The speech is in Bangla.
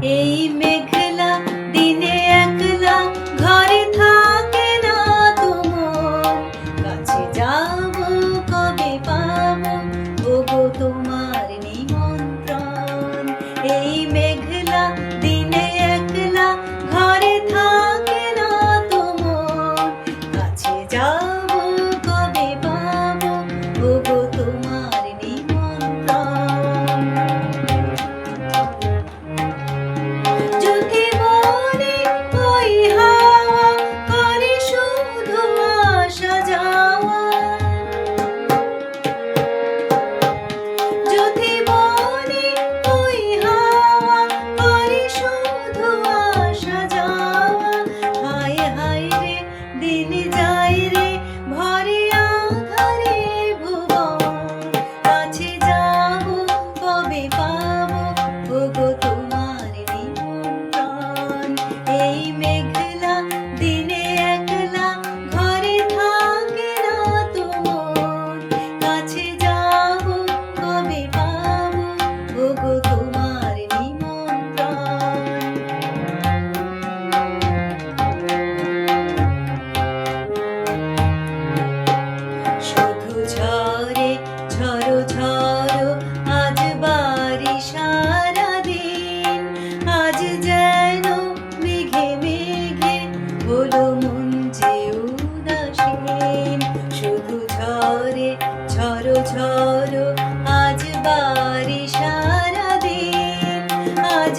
এই মেঘলা দিনে একলা ঘরে থাকে না তোমার, কাছে যাব কবে পাবো ওগো তোমার নিমন্ত্রণ। এই মেঘলা দিনে একলা ঘরে থাকে না তোমার, কাছে যাব কবে পাবো ওগো তোমার নিমন্ত্রণ। যদি মনে ওই হাওয়া করে শুধু আসা যাওয়া, যদি মনে ওই হাওয়া করে শুধু আসা যাওয়া, হায় হায় রে দিন যায় রে ভরে আধারে ভুবন, কাছে যাব কবে পাবো ওগো তোমার নিমন্ত্রণ। এই মেঘলা দিনে একলা ঘরে থাকে না তোমার, কাছে যাব কবে পাবো ওগো তোমার নিমন্ত্রণ। শুধু ঝরে ঝরো ঝরো আজ বাড়ি সারাদিন, আজ যেন মেঘে মেঘে হলো মন যে উদাসীন। শুধু ঝরে ঝরো ঝরো আজ বাড়ি সারাদিন, আজ